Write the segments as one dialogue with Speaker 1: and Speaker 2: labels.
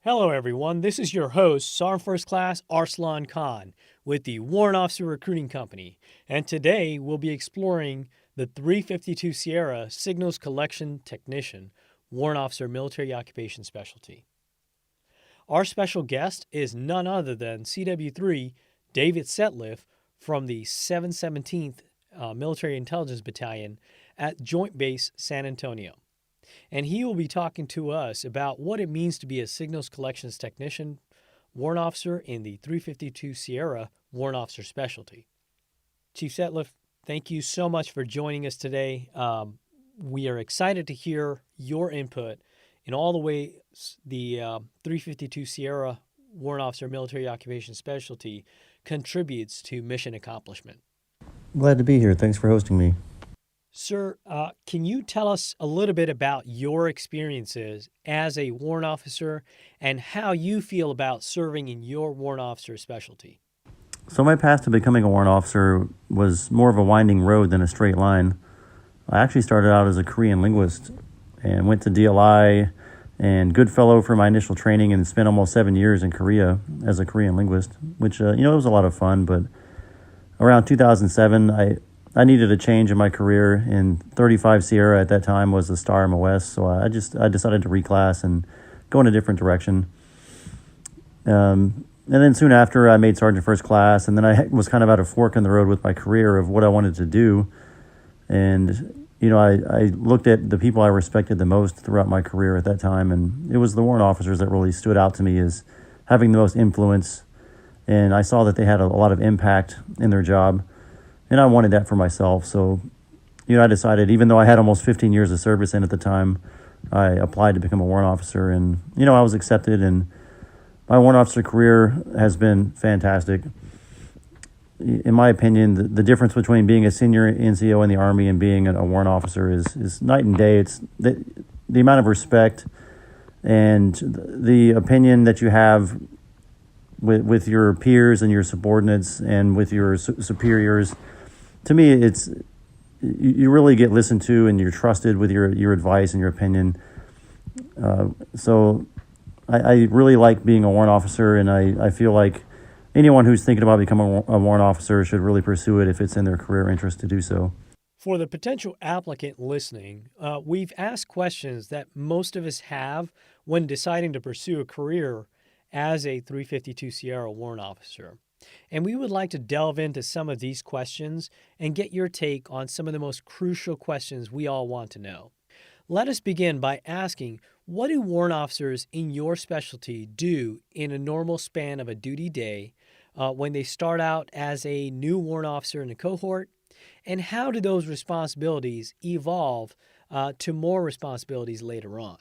Speaker 1: Hello, everyone. This is your host, Sergeant First Class Arslan Khan with the Warrant Officer Recruiting Company, and today we'll be exploring the 352 Sierra Signals Collection Technician, Warrant Officer Military Occupation Specialty. Our special guest is none other than CW3 David Setliff from the 717th Military Intelligence Battalion at Joint Base San Antonio. And he will be talking to us about what it means to be a signals collections technician, warrant officer in the 352 Sierra Warrant Officer Specialty. Chief Setliff, thank you so much for joining us today. We are excited to hear your input in all the ways the 352 Sierra Warrant Officer Military Occupation Specialty contributes to mission accomplishment.
Speaker 2: Glad to be here. Thanks for hosting me.
Speaker 1: Sir, can you tell us a little bit about your experiences as a warrant officer and how you feel about serving in your warrant officer specialty?
Speaker 2: So my path to becoming a warrant officer was more of a winding road than a straight line. I actually started out as a Korean linguist and went to DLI and Goodfellow for my initial training and spent almost 7 years in Korea as a Korean linguist, which, it was a lot of fun. But around 2007, I needed a change in my career, and 35 Sierra at that time was the star MOS, so I decided to reclass and go in a different direction. And then soon after, I made Sergeant First Class, and then I was kind of at a fork in the road with my career of what I wanted to do. And, I looked at the people I respected the most throughout my career at that time, and it was the warrant officers that really stood out to me as having the most influence, and I saw that they had a lot of impact in their job. And I wanted that for myself. So, I decided, even though I had almost 15 years of service in at the time, I applied to become a warrant officer. And, I was accepted. And my warrant officer career has been fantastic. In my opinion, the difference between being a senior NCO in the Army and being a warrant officer is night and day. It's the amount of respect and the opinion that you have with your peers and your subordinates and with your superiors. To me, it's you really get listened to and you're trusted with your advice and your opinion. So I really like being a warrant officer, and I feel like anyone who's thinking about becoming a warrant officer should really pursue it if it's in their career interest to do so.
Speaker 1: For the potential applicant listening, we've asked questions that most of us have when deciding to pursue a career as a 352 Sierra warrant officer. And we would like to delve into some of these questions and get your take on some of the most crucial questions we all want to know. Let us begin by asking, what do warrant officers in your specialty do in a normal span of a duty day when they start out as a new warrant officer in a cohort? And how do those responsibilities evolve to more responsibilities later on?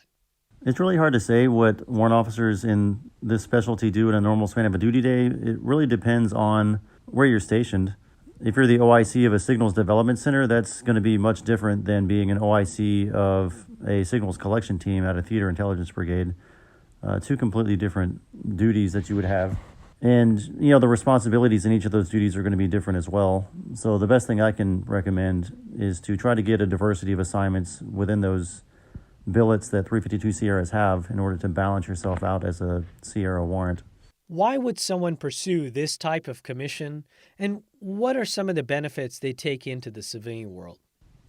Speaker 2: It's really hard to say what warrant officers in this specialty do in a normal span of a duty day. It really depends on where you're stationed. If you're the OIC of a signals development center, that's going to be much different than being an OIC of a signals collection team at a theater intelligence brigade. Two completely different duties that you would have. And, the responsibilities in each of those duties are going to be different as well. So the best thing I can recommend is to try to get a diversity of assignments within those billets that 352 Sierras have in order to balance yourself out as a Sierra warrant.
Speaker 1: Why would someone pursue this type of commission, and what are some of the benefits they take into the civilian world?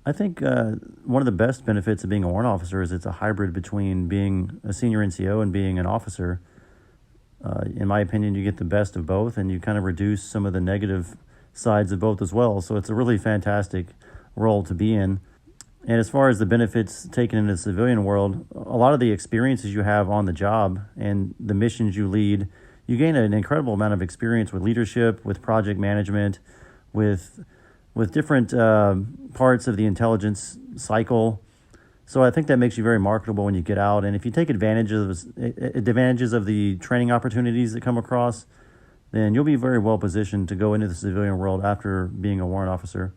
Speaker 2: I think one of the best benefits of being a warrant officer is it's a hybrid between being a senior NCO and being an officer. In my opinion, you get the best of both, and you kind of reduce some of the negative sides of both as well. So it's a really fantastic role to be in. And as far as the benefits taken into the civilian world, a lot of the experiences you have on the job and the missions you lead, you gain an incredible amount of experience with leadership, with project management, with different parts of the intelligence cycle. So I think that makes you very marketable when you get out. And if you take advantages of the training opportunities that come across, then you'll be very well positioned to go into the civilian world after being a warrant officer.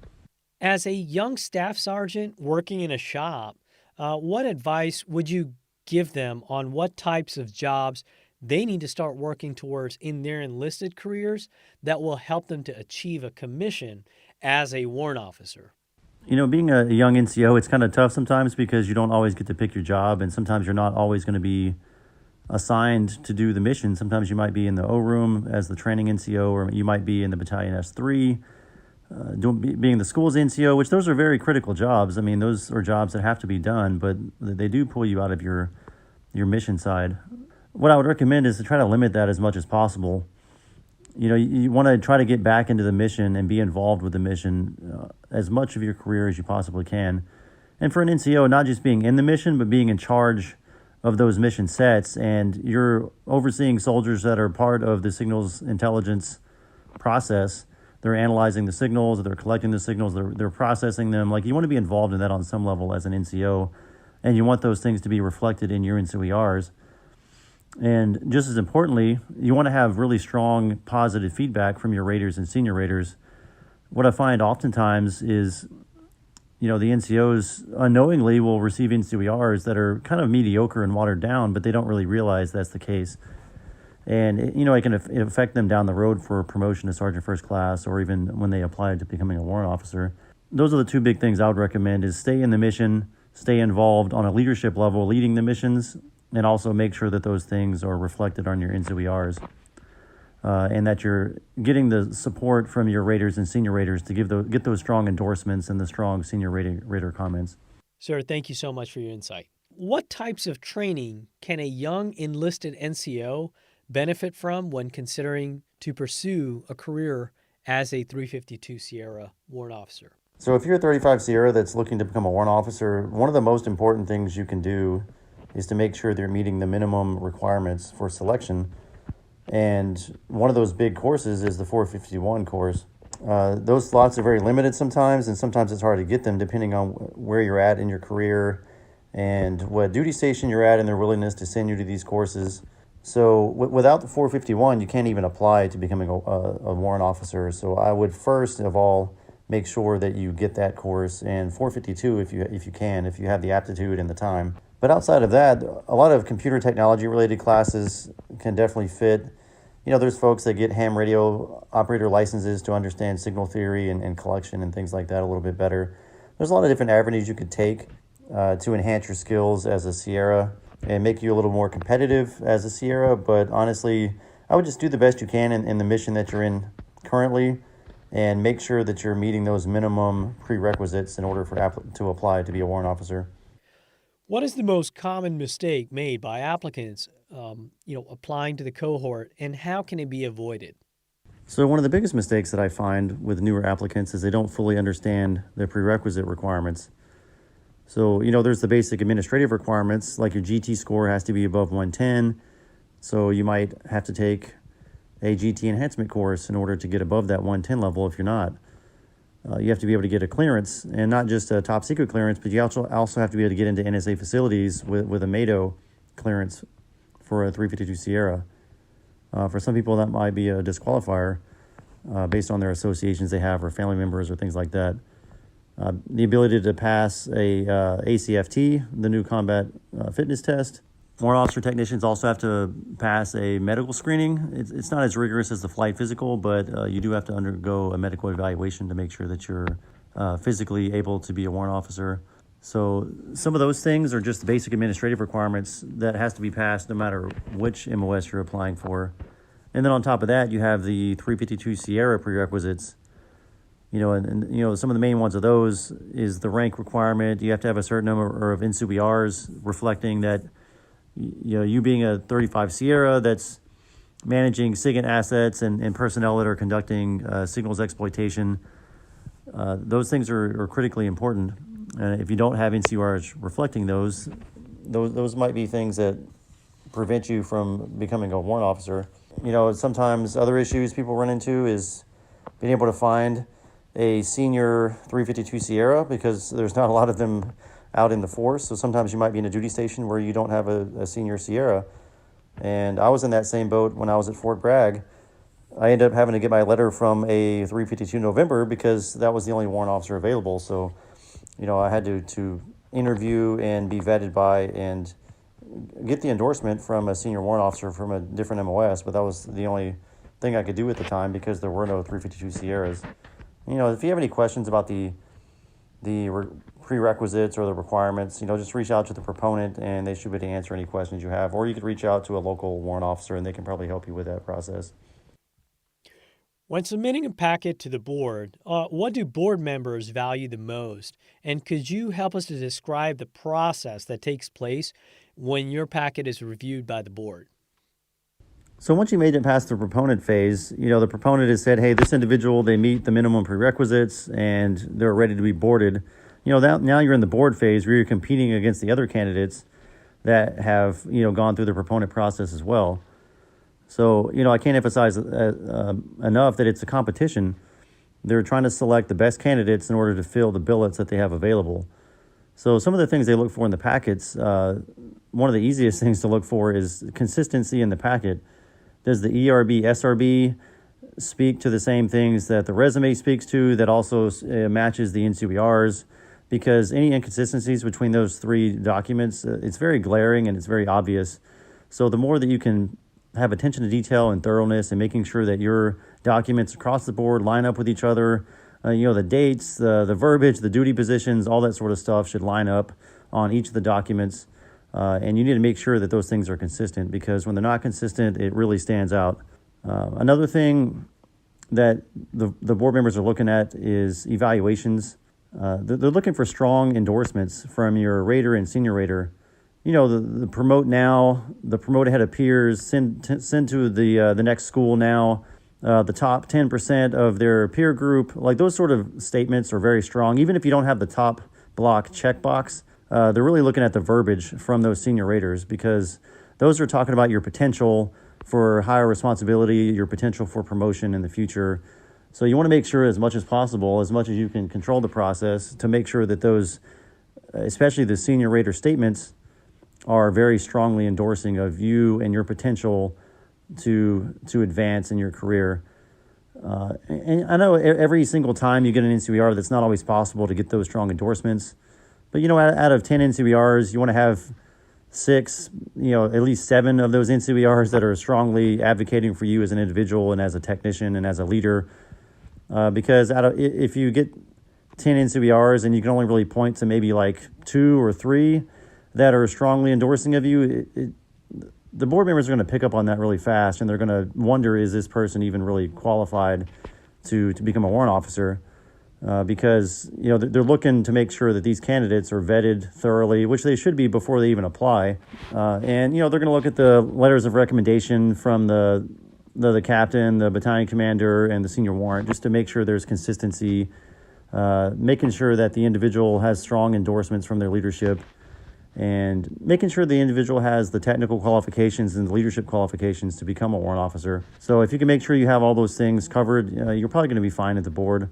Speaker 1: As a young staff sergeant working in a shop, what advice would you give them on what types of jobs they need to start working towards in their enlisted careers that will help them to achieve a commission as a warrant officer?
Speaker 2: Being a young NCO, it's kind of tough sometimes because you don't always get to pick your job, and sometimes you're not always going to be assigned to do the mission. Sometimes you might be in the O room as the training NCO, or you might be in the battalion S3, being the school's NCO, which those are very critical jobs. I mean, those are jobs that have to be done, but they do pull you out of your mission side. What I would recommend is to try to limit that as much as possible. You want to try to get back into the mission and be involved with the mission as much of your career as you possibly can. And for an NCO, not just being in the mission, but being in charge of those mission sets, and you're overseeing soldiers that are part of the signals intelligence process. They're analyzing the signals, they're collecting the signals, they're processing them. Like, you want to be involved in that on some level as an NCO, and you want those things to be reflected in your NCOERs. And just as importantly, you want to have really strong positive feedback from your raters and senior raters. What I find oftentimes is, the NCOs unknowingly will receive NCOERs that are kind of mediocre and watered down, but they don't really realize that's the case. And, it can affect them down the road for promotion to Sergeant First Class, or even when they apply to becoming a warrant officer. Those are the two big things I would recommend: is stay in the mission, stay involved on a leadership level, leading the missions, and also make sure that those things are reflected on your NCOERs. And that you're getting the support from your raters and senior raters to get those strong endorsements and the strong senior rater comments.
Speaker 1: Sir, thank you so much for your insight. What types of training can a young enlisted NCO benefit from when considering to pursue a career as a 352 Sierra warrant officer?
Speaker 2: So if you're a 35 Sierra that's looking to become a warrant officer, one of the most important things you can do is to make sure they're meeting the minimum requirements for selection. And one of those big courses is the 451 course. Those slots are very limited sometimes, and sometimes it's hard to get them depending on where you're at in your career and what duty station you're at and their willingness to send you to these courses. So without the 451, you can't even apply to becoming a warrant officer. So I would first of all make sure that you get that course, and 452 if you have the aptitude and the time. But outside of that, a lot of computer technology related classes can definitely fit. There's folks that get ham radio operator licenses to understand signal theory and collection and things like that a little bit better. There's a lot of different avenues you could take to enhance your skills as a Sierra and make you a little more competitive as a Sierra. But honestly, I would just do the best you can in the mission that you're in currently, and make sure that you're meeting those minimum prerequisites in order to apply to be a warrant officer.
Speaker 1: What is the most common mistake made by applicants, applying to the cohort, and how can it be avoided?
Speaker 2: So one of the biggest mistakes that I find with newer applicants is they don't fully understand the prerequisite requirements. So, there's the basic administrative requirements, like your GT score has to be above 110. So you might have to take a GT enhancement course in order to get above that 110 level if you're not. You have to be able to get a clearance, and not just a top secret clearance, but you also have to be able to get into NSA facilities with a MATO clearance for a 352 Sierra. For some people, that might be a disqualifier based on their associations they have or family members or things like that. The ability to pass a ACFT, the new combat fitness test. Warrant officer technicians also have to pass a medical screening. It's not as rigorous as the flight physical, but you do have to undergo a medical evaluation to make sure that you're physically able to be a warrant officer. So some of those things are just basic administrative requirements that has to be passed no matter which MOS you're applying for. And then on top of that, you have the 352 Sierra prerequisites. And some of the main ones of those is the rank requirement. You have to have a certain number of NCOERs reflecting that you being a 35 Sierra that's managing SIGINT assets and personnel that are conducting signals exploitation. Those things are critically important. And if you don't have NCOERs reflecting those might be things that prevent you from becoming a warrant officer. Sometimes other issues people run into is being able to find a senior 352 Sierra, because there's not a lot of them out in the force. So sometimes you might be in a duty station where you don't have a senior Sierra. And I was in that same boat when I was at Fort Bragg. I ended up having to get my letter from a 352 November because that was the only warrant officer available. So, I had to interview and be vetted by and get the endorsement from a senior warrant officer from a different MOS, but that was the only thing I could do at the time because there were no 352 Sierras. If you have any questions about the prerequisites or the requirements, just reach out to the proponent and they should be able to answer any questions you have. Or you could reach out to a local warrant officer and they can probably help you with that process.
Speaker 1: When submitting a packet to the board, what do board members value the most? And could you help us to describe the process that takes place when your packet is reviewed by the board?
Speaker 2: So once you made it past the proponent phase, the proponent has said, hey, this individual, they meet the minimum prerequisites and they're ready to be boarded. Now you're in the board phase where you're competing against the other candidates that have, gone through the proponent process as well. So, I can't emphasize enough that it's a competition. They're trying to select the best candidates in order to fill the billets that they have available. So some of the things they look for in the packets, one of the easiest things to look for is consistency in the packet. Does the ERB, SRB speak to the same things that the resume speaks to, that also matches the NCOERs? Because any inconsistencies between those three documents, it's very glaring and it's very obvious. So the more that you can have attention to detail and thoroughness and making sure that your documents across the board line up with each other, the dates, the verbiage, the duty positions, all that sort of stuff should line up on each of the documents. And you need to make sure that those things are consistent, because when they're not consistent, it really stands out. Another thing that the board members are looking at is evaluations. They're looking for strong endorsements from your rater and senior rater. The promote now, the promote ahead of peers, send to the next school now, the top 10% of their peer group. Like, those sort of statements are very strong. Even if you don't have the top block checkbox, they're really looking at the verbiage from those senior raters, because those are talking about your potential for higher responsibility, your potential for promotion in the future. So you want to make sure as much as possible, as much as you can control the process, to make sure that those, especially the senior rater statements, are very strongly endorsing of you and your potential to advance in your career. And I know every single time you get an NCOER, that's not always possible to get those strong endorsements. But, out of 10 NCOERs, you want to have 6, at least 7 of those NCOERs that are strongly advocating for you as an individual and as a technician and as a leader. Because if you get 10 NCOERs and you can only really point to maybe like 2 or 3 that are strongly endorsing of you, the board members are going to pick up on that really fast, and they're going to wonder, is this person even really qualified to become a warrant officer? Because they're looking to make sure that these candidates are vetted thoroughly, which they should be before they even apply. And they're going to look at the letters of recommendation from the captain, the battalion commander, and the senior warrant, just to make sure there's consistency, making sure that the individual has strong endorsements from their leadership, and making sure the individual has the technical qualifications and the leadership qualifications to become a warrant officer. So if you can make sure you have all those things covered, you're probably going to be fine at the board.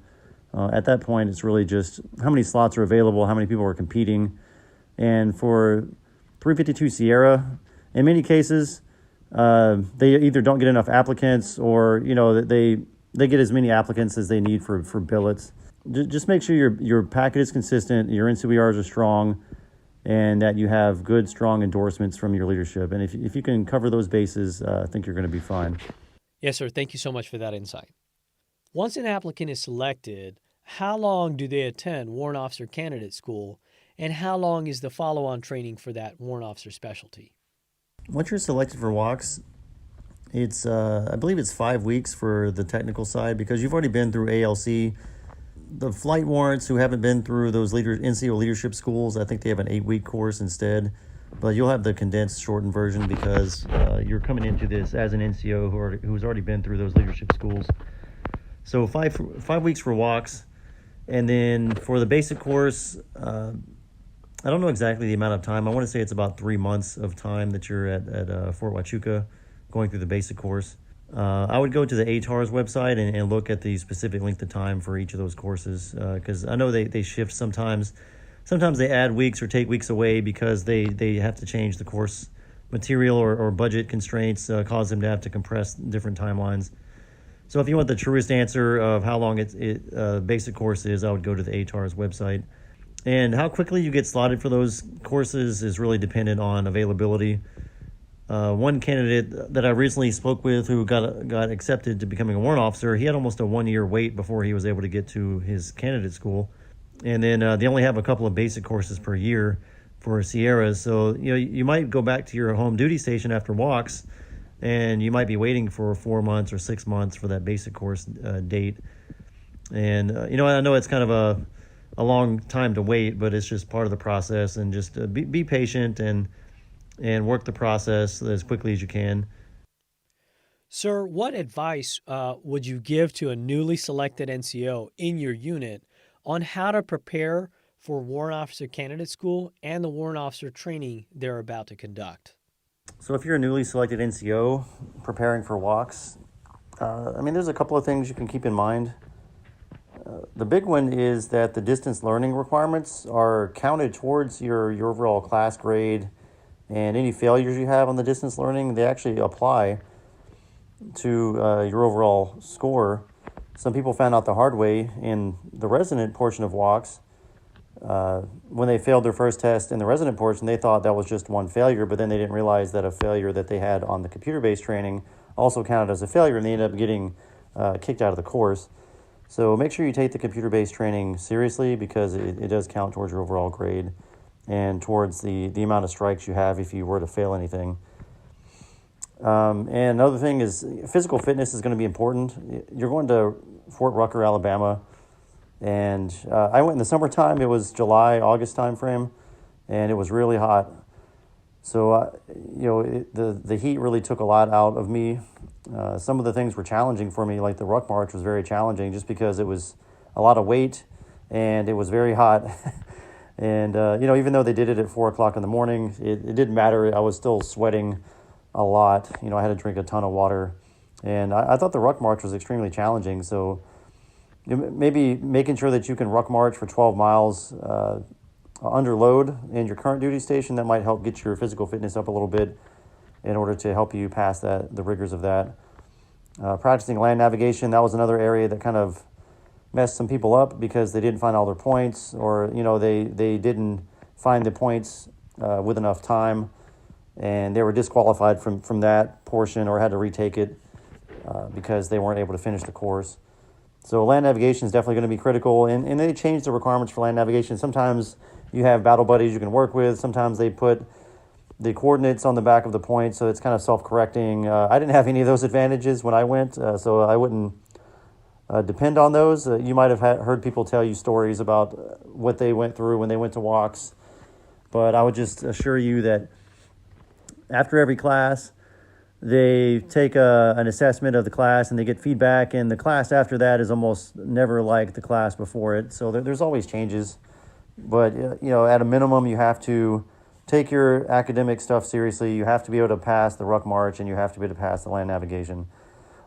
Speaker 2: At that point, it's really just how many slots are available, how many people are competing. And for 352 Sierra, in many cases, they either don't get enough applicants, or they get as many applicants as they need for billets. Just make sure your packet is consistent, your NCOERs are strong, and that you have good, strong endorsements from your leadership. And if you can cover those bases, I think you're going to be fine.
Speaker 1: Yes, sir. Thank you so much for that insight. Once an applicant is selected, how long do they attend warrant officer candidate school, and how long is the follow-on training for that warrant officer specialty?
Speaker 2: Once you're selected for WOCs, it's I believe it's 5 weeks for the technical side, because you've already been through ALC. The flight warrants who haven't been through those NCO leadership schools, I think they have an 8-week course instead. But you'll have the condensed, shortened version, because you're coming into this as an NCO who's already been through those leadership schools. So 5 weeks for WOCs. And then for the basic course, I don't know exactly the amount of time. I want to say it's about 3 months of time that you're at Fort Huachuca going through the basic course. I would go to the ATAR's website and look at the specific length of time for each of those courses, because I know they shift sometimes. Sometimes they add weeks or take weeks away because they have to change the course material, or budget constraints cause them to have to compress different timelines. So if you want the truest answer of how long basic course is, I would go to the ATAR's website. And how quickly you get slotted for those courses is really dependent on availability. One candidate that I recently spoke with who got accepted to becoming a warrant officer, he had almost a 1-year wait before he was able to get to his candidate school. And then they only have a couple of basic courses per year for Sierras. So, you might go back to your home duty station after walks, and you might be waiting for 4 months or 6 months for that basic course date. And, I know it's kind of a long time to wait, but it's just part of the process. And just be patient and work the process as quickly as you can.
Speaker 1: Sir, what advice would you give to a newly selected NCO in your unit on how to prepare for Warrant Officer Candidate School and the Warrant Officer training they're about to conduct?
Speaker 2: So if you're a newly selected NCO preparing for walks, there's a couple of things you can keep in mind. The big one is that the distance learning requirements are counted towards your overall class grade, and any failures you have on the distance learning, they actually apply to your overall score. Some people found out the hard way in the resident portion of walks. When they failed their first test in the resident portion, they thought that was just one failure, but then they didn't realize that a failure that they had on the computer-based training also counted as a failure, and they ended up getting kicked out of the course. So make sure you take the computer-based training seriously, because it does count towards your overall grade and towards the amount of strikes you have if you were to fail anything. And another thing is physical fitness is going to be important. You're going to Fort Rucker, Alabama, and I went in the summertime. It was July, August time frame, and it was really hot. So, the heat really took a lot out of me. Some of the things were challenging for me, like the ruck march was very challenging just because it was a lot of weight and it was very hot. And, even though they did it at 4 o'clock in the morning, it didn't matter. I was still sweating a lot. I had to drink a ton of water. And I thought the ruck march was extremely challenging. So maybe making sure that you can ruck march for 12 miles under load in your current duty station, that might help get your physical fitness up a little bit in order to help you pass the rigors of that. Practicing land navigation, that was another area that kind of messed some people up because they didn't find all their points, or they didn't find the points with enough time, and they were disqualified from that portion or had to retake it because they weren't able to finish the course. So land navigation is definitely going to be critical, and they changed the requirements for land navigation. Sometimes you have battle buddies you can work with. Sometimes they put the coordinates on the back of the point, so it's kind of self-correcting. I didn't have any of those advantages when I went, so I wouldn't depend on those. You might have heard people tell you stories about what they went through when they went to walks, but I would just assure you that after every class, they take an assessment of the class and they get feedback, and the class after that is almost never like the class before it. So there's always changes, but at a minimum, you have to take your academic stuff seriously. You have to be able to pass the ruck march, and you have to be able to pass the land navigation.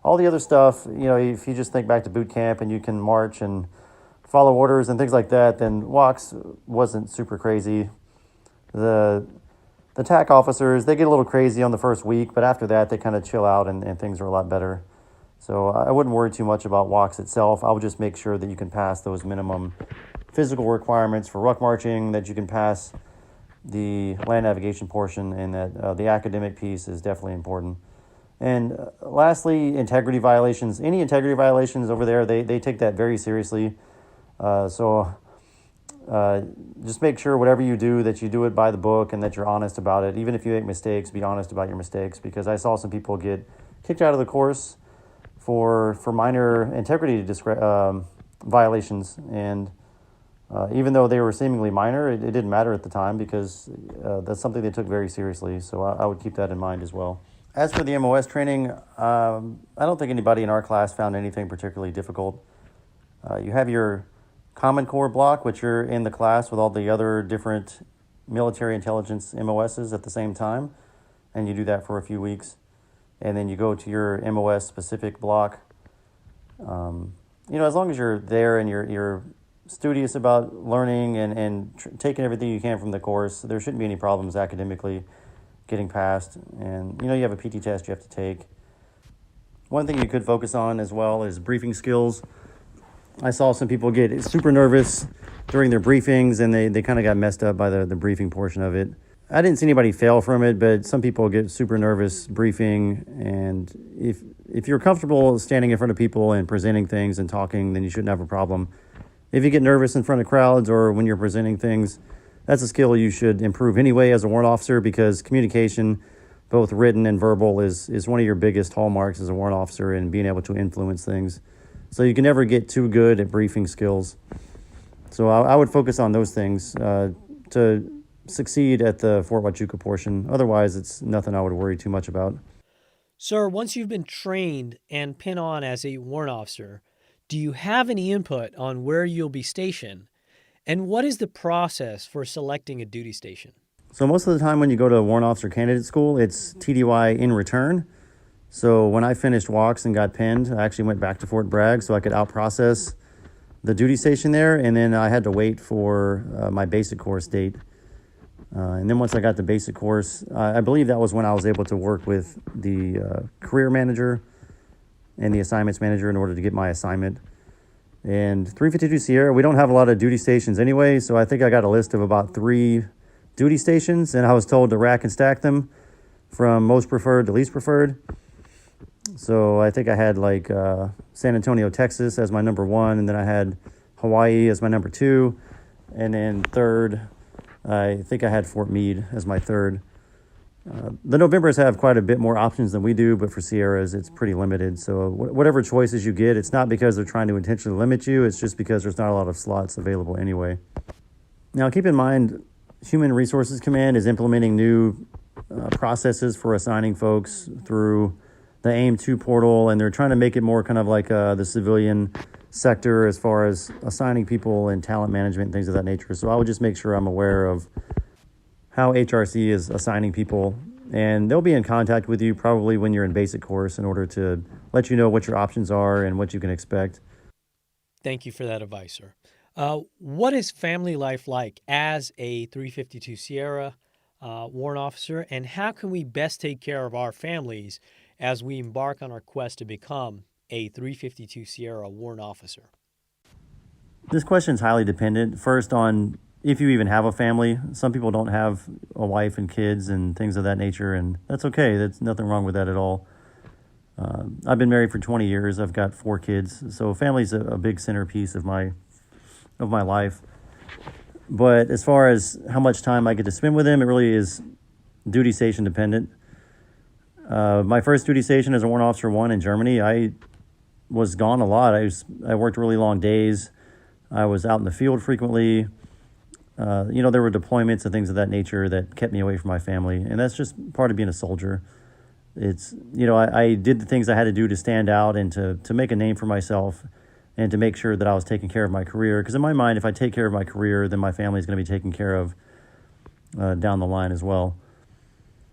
Speaker 2: All the other stuff, if you just think back to boot camp and you can march and follow orders and things like that, then walks wasn't super crazy. The TAC officers, they get a little crazy on the first week, but after that, they kind of chill out and things are a lot better. So I wouldn't worry too much about walks itself. I would just make sure that you can pass those minimum physical requirements for ruck marching, that you can pass the land navigation portion, and that the academic piece is definitely important. And lastly, integrity violations. Any integrity violations over there, they take that very seriously. So just make sure whatever you do, that you do it by the book and that you're honest about it. Even if you make mistakes, be honest about your mistakes, because I saw some people get kicked out of the course for minor integrity violations. And even though they were seemingly minor, it didn't matter at the time, because that's something they took very seriously. So I would keep that in mind as well. As for the MOS training, I don't think anybody in our class found anything particularly difficult. You have your Common Core block, which you're in the class with all the other different military intelligence MOSs at the same time, and you do that for a few weeks. And then you go to your MOS specific block. As long as you're there and you're studious about learning and taking everything you can from the course, there shouldn't be any problems academically getting past. And you have a PT test you have to take. One thing you could focus on as well is briefing skills. I saw some people get super nervous during their briefings, and they kind of got messed up by the briefing portion of it. I didn't see anybody fail from it, but some people get super nervous briefing. And if you're comfortable standing in front of people and presenting things and talking, then you shouldn't have a problem. if you get nervous in front of crowds or when you're presenting things, that's a skill you should improve anyway as a warrant officer, because communication, both written and verbal, is one of your biggest hallmarks as a warrant officer and being able to influence things. So you can never get too good at briefing skills. So I would focus on those things to succeed at the Fort Huachuca portion. Otherwise, it's nothing I would worry too much about.
Speaker 1: Sir, once you've been trained and pin on as a warrant officer, do you have any input on where you'll be stationed? And what is the process for selecting a duty station?
Speaker 2: So most of the time when you go to warrant officer candidate school, it's TDY in return. So when I finished walks and got pinned, I actually went back to Fort Bragg so I could out-process the duty station there, and then I had to wait for my basic course date. And then once I got the basic course, I believe that was when I was able to work with the career manager and the assignments manager in order to get my assignment. And 352 Sierra, we don't have a lot of duty stations anyway, so I think I got a list of about 3 duty stations, and I was told to rack and stack them from most preferred to least preferred. So I think I had like San Antonio, Texas as my number 1, and then I had Hawaii as my number 2, and then third, I think I had Fort Meade as my third. The Novembers have quite a bit more options than we do, but for Sierras, it's pretty limited. So whatever choices you get, it's not because they're trying to intentionally limit you. It's just because there's not a lot of slots available anyway. Now, keep in mind, Human Resources Command is implementing new processes for assigning folks through the AIM-2 portal, and they're trying to make it more kind of like the civilian sector as far as assigning people and talent management and things of that nature. So I would just make sure I'm aware of how HRC is assigning people, and they'll be in contact with you probably when you're in basic course in order to let you know what your options are and what you can expect.
Speaker 1: Thank you for that advice, sir. What is family life like as a 352 Sierra warrant officer, and how can we best take care of our families as we embark on our quest to become a 352 Sierra warrant officer?
Speaker 2: This question is highly dependent, first, on if you even have a family. Some people don't have a wife and kids and things of that nature, and that's okay. There's nothing wrong with that at all. I've been married for 20 years. I've got 4 kids, so family's a big centerpiece of my life. But as far as how much time I get to spend with them, it really is duty station dependent. My first duty station as a Warrant Officer 1 in Germany, I was gone a lot. I worked really long days. I was out in the field frequently. There were deployments and things of that nature that kept me away from my family, and that's just part of being a soldier. It's, I did the things I had to do to stand out and to make a name for myself and to make sure that I was taking care of my career. Because in my mind, if I take care of my career, then my family is going to be taken care of down the line as well.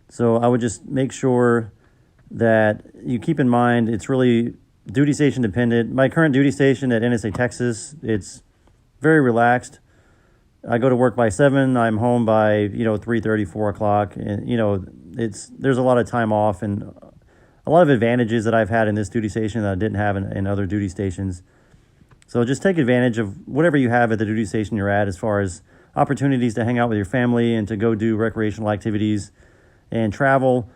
Speaker 2: So I would just make sure that you keep in mind it's really duty station dependent. My current duty station at NSA Texas, it's very relaxed. I go to work by 7. I'm home by 3:30, 4 o'clock, and there's a lot of time off and a lot of advantages that I've had in this duty station that I didn't have in other duty stations. So just take advantage of whatever you have at the duty station you're at, as far as opportunities to hang out with your family and to go do recreational activities and travel.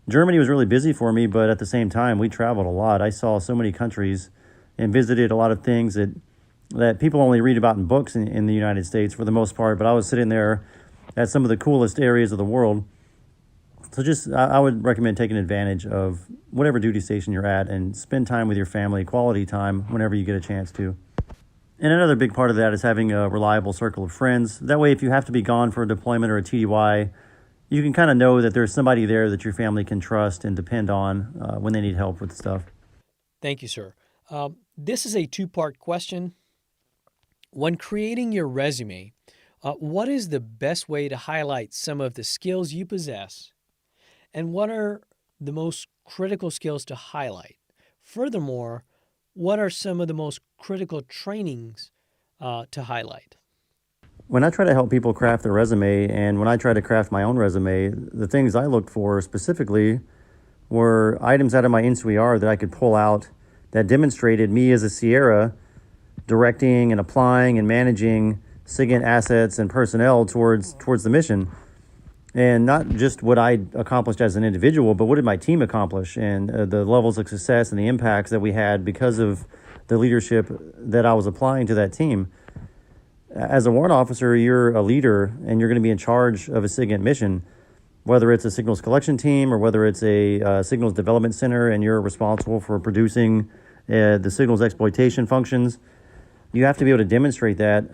Speaker 2: Germany was really busy for me, but at the same time, we traveled a lot. I saw so many countries and visited a lot of things that people only read about in books in the United States for the most part, but I was sitting there at some of the coolest areas of the world. So I would recommend taking advantage of whatever duty station you're at and spend time with your family, quality time, whenever you get a chance to. And another big part of that is having a reliable circle of friends. That way, if you have to be gone for a deployment or a TDY, you can kind of know that there's somebody there that your family can trust and depend on when they need help with stuff.
Speaker 1: Thank you, sir. This is a 2-part question. When creating your resume, what is the best way to highlight some of the skills you possess? And what are the most critical skills to highlight? Furthermore, what are some of the most critical trainings to highlight?
Speaker 2: When I try to help people craft their resume, and when I try to craft my own resume, the things I looked for specifically were items out of my NCR that I could pull out that demonstrated me as a Sierra directing and applying and managing SIGINT assets and personnel towards the mission. And not just what I accomplished as an individual, but what did my team accomplish, and the levels of success and the impacts that we had because of the leadership that I was applying to that team. As a warrant officer, you're a leader and you're going to be in charge of a SIGINT mission, whether it's a signals collection team or whether it's a signals development center and you're responsible for producing the signals exploitation functions. You have to be able to demonstrate that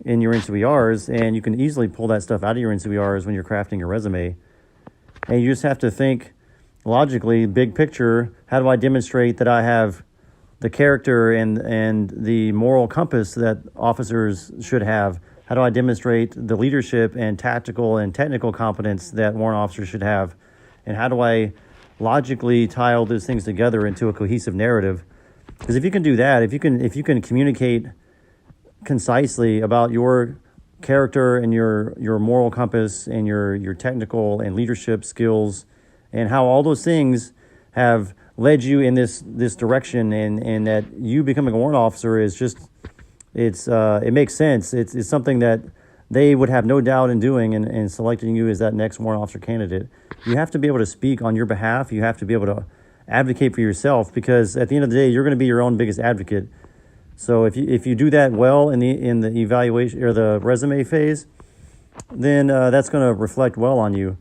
Speaker 2: in your NCBRs, and you can easily pull that stuff out of your NCBRs when you're crafting your resume. And you just have to think logically, big picture, how do I demonstrate that I have the character and the moral compass that officers should have? How do I demonstrate the leadership and tactical and technical competence that warrant officers should have? And how do I logically tie all those things together into a cohesive narrative? Because if you can do that, if you can communicate concisely about your character and your moral compass and your technical and leadership skills and how all those things have led you in this direction, and that you becoming a warrant officer is just it makes sense. It's something that they would have no doubt in doing and selecting you as that next warrant officer candidate. You have to be able to speak on your behalf. You have to be able to advocate for yourself, because at the end of the day, you're going to be your own biggest advocate. So if you do that well in the evaluation or the resume phase, then that's going to reflect well on you.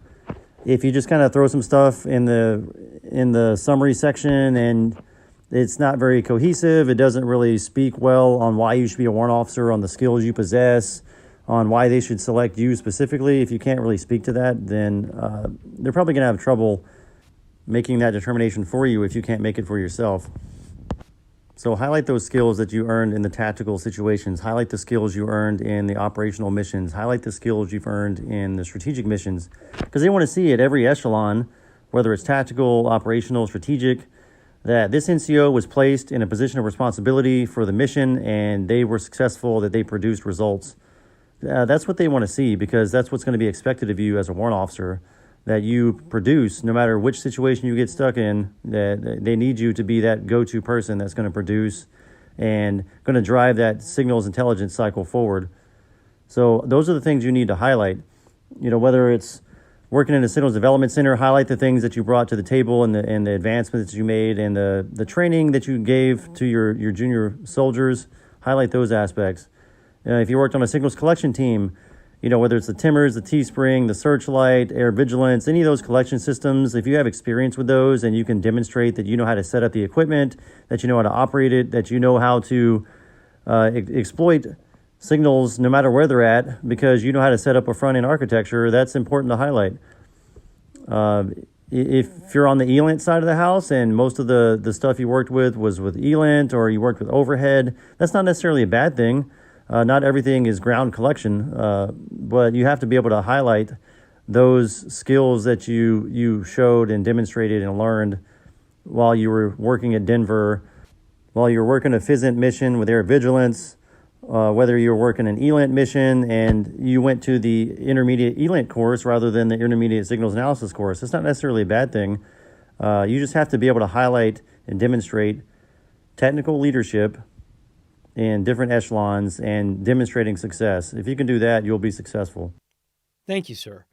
Speaker 2: If you just kind of throw some stuff in the summary section and it's not very cohesive, it doesn't really speak well on why you should be a warrant officer, on the skills you possess, on why they should select you specifically. If you can't really speak to that, then they're probably going to have trouble making that determination for you if you can't make it for yourself. So highlight those skills that you earned in the tactical situations. Highlight the skills you earned in the operational missions. Highlight the skills you've earned in the strategic missions, because they want to see at every echelon, whether it's tactical, operational, strategic, that this NCO was placed in a position of responsibility for the mission and they were successful, that they produced results. That's what they want to see, because that's what's going to be expected of you as a warrant officer, that you produce no matter which situation you get stuck in. That they need you to be that go-to person that's going to produce and going to drive that signals intelligence cycle forward. So those are the things you need to highlight. Whether it's working in a signals development center, highlight the things that you brought to the table and the advancements that you made and the training that you gave to your junior soldiers. Highlight those aspects. If you worked on a signals collection team, whether it's the Timbers, the T-Spring, the Searchlight, Air Vigilance, any of those collection systems, if you have experience with those and you can demonstrate that you know how to set up the equipment, that you know how to operate it, that you know how to exploit signals no matter where they're at, because you know how to set up a front-end architecture, that's important to highlight. If you're on the ELINT side of the house and most of the stuff you worked with was with ELINT or you worked with overhead, that's not necessarily a bad thing. Not everything is ground collection, but you have to be able to highlight those skills that you showed and demonstrated and learned while you were working at Denver, while you were working a FISINT mission with Air Vigilance, whether you were working an ELINT mission and you went to the intermediate ELINT course rather than the intermediate signals analysis course. It's not necessarily a bad thing. You just have to be able to highlight and demonstrate technical leadership in different echelons and demonstrating success. If you can do that, you'll be successful.
Speaker 1: Thank you, sir.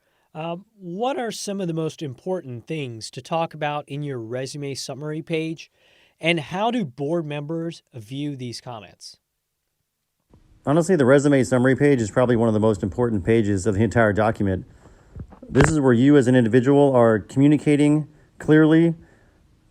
Speaker 1: What are some of the most important things to talk about in your resume summary page, and how do board members view these comments?
Speaker 2: Honestly, the resume summary page is probably one of the most important pages of the entire document. This is where you as an individual are communicating clearly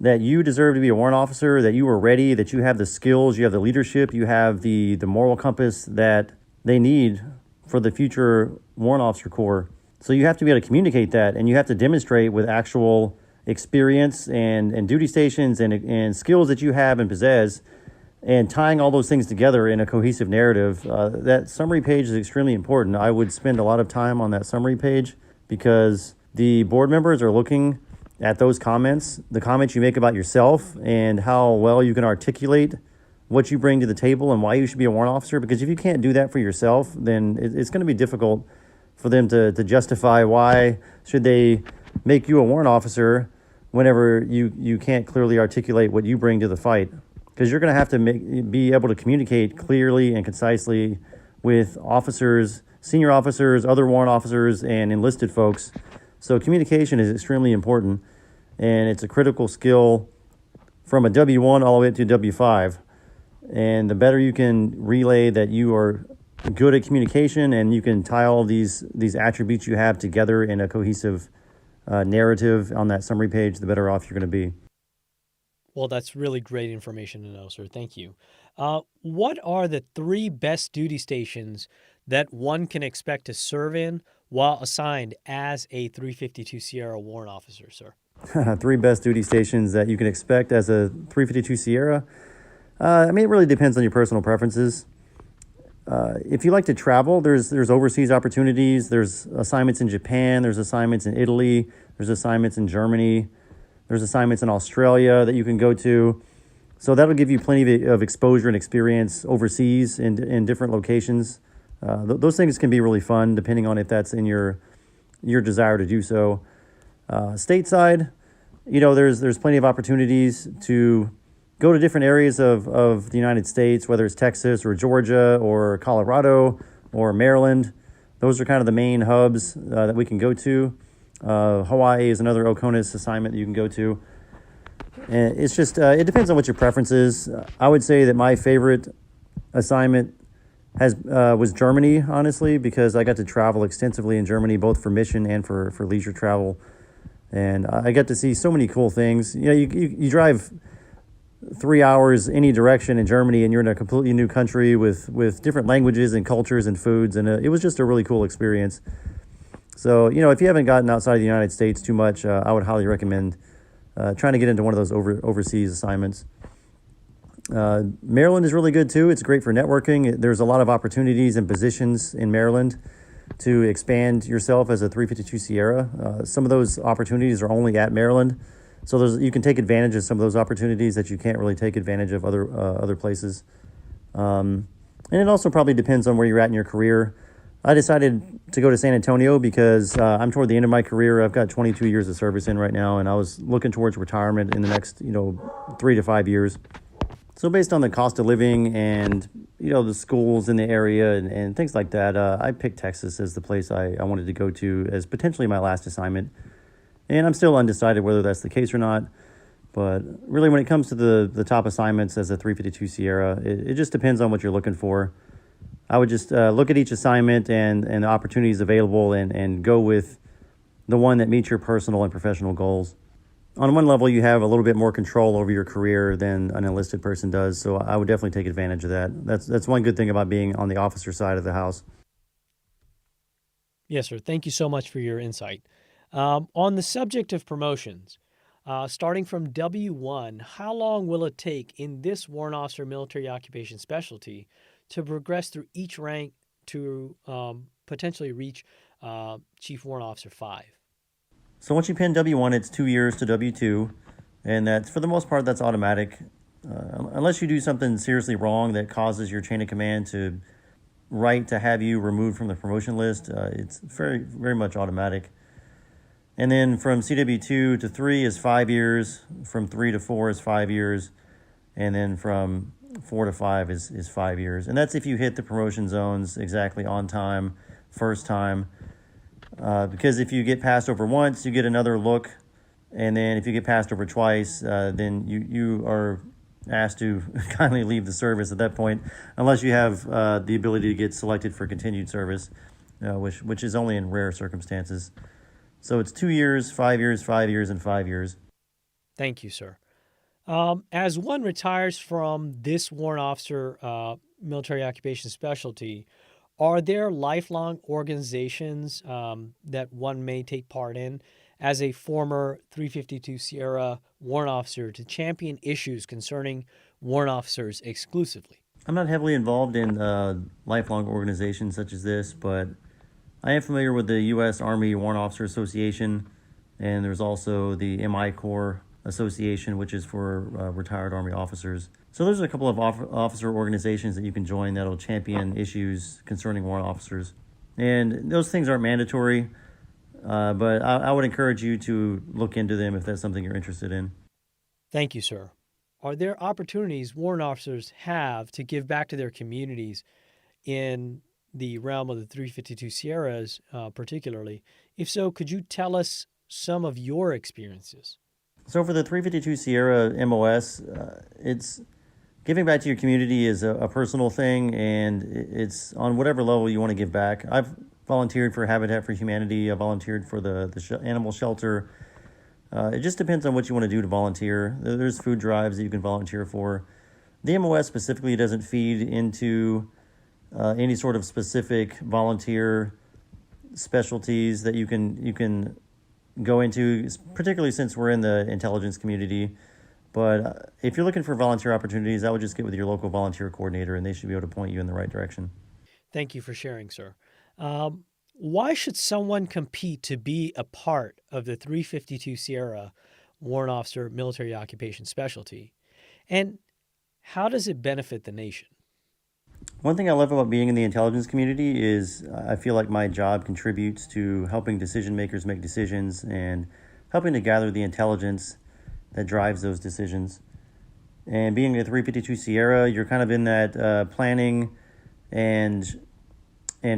Speaker 2: that you deserve to be a warrant officer, that you are ready, that you have the skills, you have the leadership, you have the moral compass that they need for the future warrant officer corps. So you have to be able to communicate that, and you have to demonstrate with actual experience and duty stations and skills that you have and possess, and tying all those things together in a cohesive narrative. That summary page is extremely important. I would spend a lot of time on that summary page because the board members are looking at those comments, the comments you make about yourself and how well you can articulate what you bring to the table and why you should be a warrant officer. Because if you can't do that for yourself, then it's going to be difficult for them to justify why should they make you a warrant officer whenever you can't clearly articulate what you bring to the fight. Because you're going to have to be able to communicate clearly and concisely with officers, senior officers, other warrant officers, and enlisted folks. So communication is extremely important, and it's a critical skill from a W1 all the way up to W5. And the better you can relay that you are good at communication and you can tie all these attributes you have together in a cohesive narrative on that summary page, the better off you're going to be.
Speaker 1: Well, that's really great information to know, sir. Thank you. What are the 3 best duty stations that one can expect to serve in while assigned as a 352 Sierra warrant officer, sir?
Speaker 2: 3 best duty stations that you can expect as a 352 Sierra. It really depends on your personal preferences. If you like to travel, there's overseas opportunities. There's assignments in Japan. There's assignments in Italy. There's assignments in Germany. There's assignments in Australia that you can go to. So that'll give you plenty of exposure and experience overseas in different locations. Those things can be really fun depending on if that's in your desire to do so. Stateside, there's plenty of opportunities to go to different areas of the United States, whether it's Texas or Georgia or Colorado or Maryland. Those are kind of the main hubs that we can go to. Hawaii is another OCONUS assignment that you can go to. And it's just, it depends on what your preference is. I would say that my favorite assignment was Germany, honestly, because I got to travel extensively in Germany, both for mission and for leisure travel. And I got to see so many cool things. You drive 3 hours any direction in Germany and you're in a completely new country with different languages and cultures and foods. And it was just a really cool experience. So, if you haven't gotten outside of the United States too much, I would highly recommend trying to get into one of those overseas assignments. Maryland is really good too. It's great for networking. There's a lot of opportunities and positions in Maryland to expand yourself as a 352 Sierra. Some of those opportunities are only at Maryland. So you can take advantage of some of those opportunities that you can't really take advantage of other places. And it also probably depends on where you're at in your career. I decided to go to San Antonio because I'm toward the end of my career. I've got 22 years of service in right now, and I was looking towards retirement in the next, 3 to 5 years. So based on the cost of living and, the schools in the area and things like that, I picked Texas as the place I wanted to go to as potentially my last assignment. And I'm still undecided whether that's the case or not. But really, when it comes to the top assignments as a 352 Sierra, it just depends on what you're looking for. I would just look at each assignment and the opportunities available and go with the one that meets your personal and professional goals. On one level, you have a little bit more control over your career than an enlisted person does, so I would definitely take advantage of that. That's one good thing about being on the officer side of the house.
Speaker 1: Yes, sir. Thank you so much for your insight. On the subject of promotions, starting from W1, how long will it take in this warrant officer military occupation specialty to progress through each rank to potentially reach Chief Warrant Officer 5?
Speaker 2: So once you pin W1, it's 2 years to W2, and that's, for the most part, that's automatic. Unless you do something seriously wrong that causes your chain of command to have you removed from the promotion list, it's very, very much automatic. And then from CW2 to 3 is 5 years, from 3 to 4 is 5 years, and then from 4 to 5 is 5 years. And that's if you hit the promotion zones exactly on time, first time. Because if you get passed over once, you get another look. And then if you get passed over twice, then you are asked to kindly leave the service at that point, unless you have the ability to get selected for continued service, which is only in rare circumstances. So it's 2 years, 5 years, 5 years, and 5 years.
Speaker 1: Thank you, sir. As one retires from this warrant officer military occupation specialty, are there lifelong organizations that one may take part in as a former 352 Sierra warrant officer to champion issues concerning warrant officers exclusively?
Speaker 2: I'm not heavily involved in lifelong organizations such as this, but I am familiar with the U.S. Army Warrant Officer Association, and there's also the MI Corps Association, which is for retired Army officers. So there's a couple of officer organizations that you can join that'll champion issues concerning warrant officers. And those things aren't mandatory, but I would encourage you to look into them if that's something you're interested in.
Speaker 1: Thank you, sir. Are there opportunities warrant officers have to give back to their communities in the realm of the 352 Sierras particularly? If so, could you tell us some of your experiences?
Speaker 2: So for the 352 Sierra MOS, it's giving back to your community is a personal thing, and it's on whatever level you want to give back. I've volunteered for Habitat for Humanity. I volunteered for the animal shelter. It just depends on what you want to do to volunteer. There's food drives that you can volunteer for. The MOS specifically doesn't feed into any sort of specific volunteer specialties that you can go into, particularly since we're in the intelligence community. But if you're looking for volunteer opportunities, I would just get with your local volunteer coordinator, and they should be able to point you in the right direction.
Speaker 1: Thank you for sharing, sir. Why should someone compete to be a part of the 352 Sierra Warrant Officer Military Occupation Specialty? And how does it benefit the nation?
Speaker 2: One thing I love about being in the intelligence community is I feel like my job contributes to helping decision makers make decisions and helping to gather the intelligence that drives those decisions. And being a 352 Sierra, you're kind of in that planning and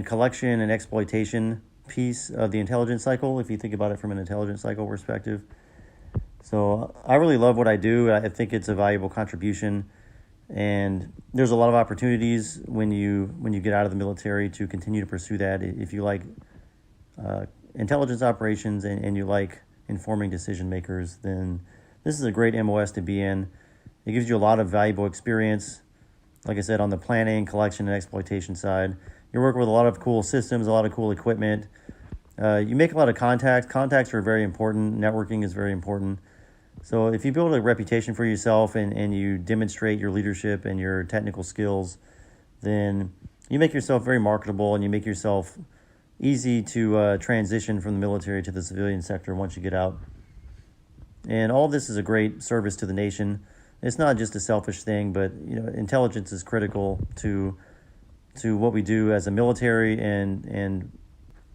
Speaker 2: collection and exploitation piece of the intelligence cycle, if you think about it from an intelligence cycle perspective. So I really love what I do. I think it's a valuable contribution, and there's a lot of opportunities when you get out of the military to continue to pursue that. If you like intelligence operations and you like informing decision makers, then this is a great MOS to be in. It gives you a lot of valuable experience, like I said, on the planning, collection, and exploitation side. You're working with a lot of cool systems, a lot of cool equipment. You make a lot of contacts. Contacts are very important. Networking is very important. So if you build a reputation for yourself and you demonstrate your leadership and your technical skills, then you make yourself very marketable and you make yourself easy to transition from the military to the civilian sector once you get out. And all this is a great service to the nation. It's not just a selfish thing, but intelligence is critical to what we do as a military and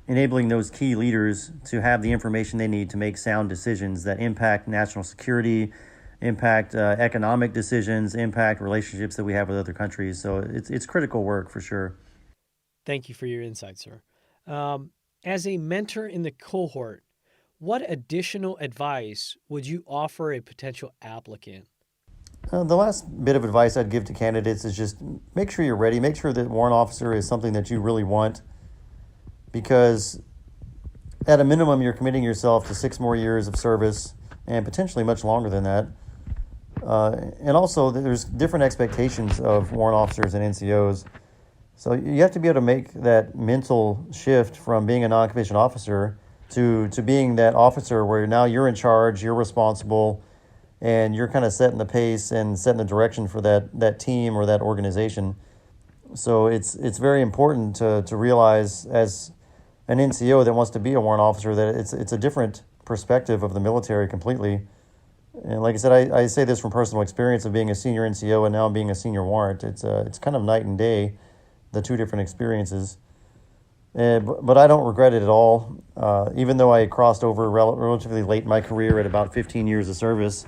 Speaker 2: enabling those key leaders to have the information they need to make sound decisions that impact national security, impact economic decisions, impact relationships that we have with other countries. So it's critical work for sure.
Speaker 1: Thank you for your insight, sir. As a mentor in the cohort, what additional advice would you offer a potential applicant?
Speaker 2: The last bit of advice I'd give to candidates is just make sure you're ready. Make sure that warrant officer is something that you really want, because at a minimum, you're committing yourself to 6 more years of service and potentially much longer than that. And also, there's different expectations of warrant officers and NCOs. So you have to be able to make that mental shift from being a non-commissioned officer to being that officer where now you're in charge, you're responsible, and you're kind of setting the pace and setting the direction for that team or that organization. So it's very important to realize as an NCO that wants to be a warrant officer that it's a different perspective of the military completely. And like I said, I say this from personal experience of being a senior NCO and now being a senior warrant. It's kind of night and day, the two different experiences. But I don't regret it at all. Even though I crossed over relatively late in my career at about 15 years of service,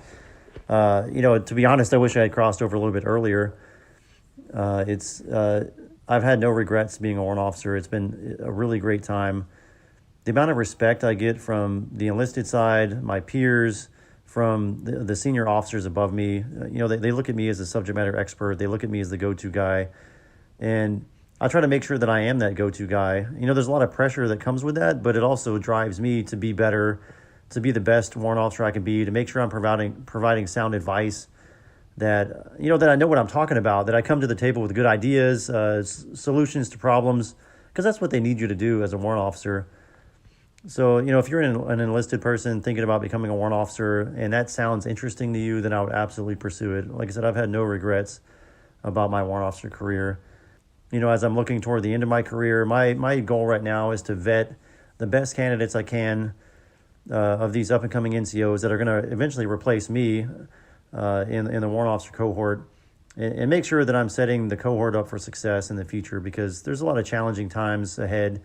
Speaker 2: to be honest, I wish I had crossed over a little bit earlier. I've had no regrets being a warrant officer. It's been a really great time. The amount of respect I get from the enlisted side, my peers, from the senior officers above me, they look at me as a subject matter expert. They look at me as the go-to guy. And I try to make sure that I am that go-to guy. There's a lot of pressure that comes with that, but it also drives me to be better, to be the best warrant officer I can be, to make sure I'm providing sound advice, that that I know what I'm talking about, that I come to the table with good ideas, solutions to problems, because that's what they need you to do as a warrant officer. So, if you're an enlisted person thinking about becoming a warrant officer and that sounds interesting to you, then I would absolutely pursue it. Like I said, I've had no regrets about my warrant officer career. As I'm looking toward the end of my career, my goal right now is to vet the best candidates I can of these up-and-coming NCOs that are going to eventually replace me in the warrant officer cohort, and make sure that I'm setting the cohort up for success in the future, because there's a lot of challenging times ahead.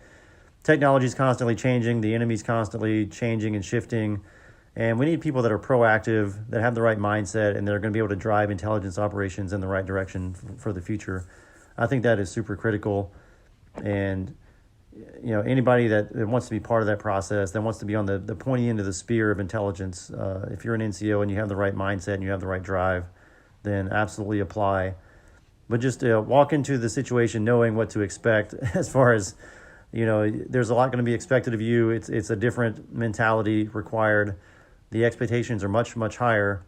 Speaker 2: Technology is constantly changing. The enemy's constantly changing and shifting. And we need people that are proactive, that have the right mindset, and that are going to be able to drive intelligence operations in the right direction for the future. I think that is super critical. And anybody that wants to be part of that process, that wants to be on the pointy end of the spear of intelligence, if you're an NCO and you have the right mindset and you have the right drive, then absolutely apply. But just walk into the situation knowing what to expect as far as, there's a lot going to be expected of you. It's a different mentality required. The expectations are much, much higher.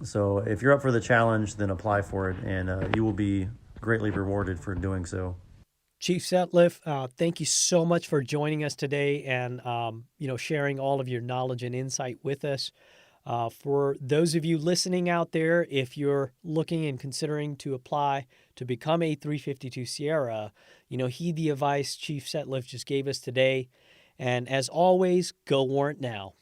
Speaker 2: So if you're up for the challenge, then apply for it, and you will be greatly rewarded for doing so.
Speaker 1: Chief Setliff, thank you so much for joining us today and sharing all of your knowledge and insight with us. For those of you listening out there, if you're looking and considering to apply to become a 352 Sierra, heed the advice Chief Setliff just gave us today. And as always, go warrant now.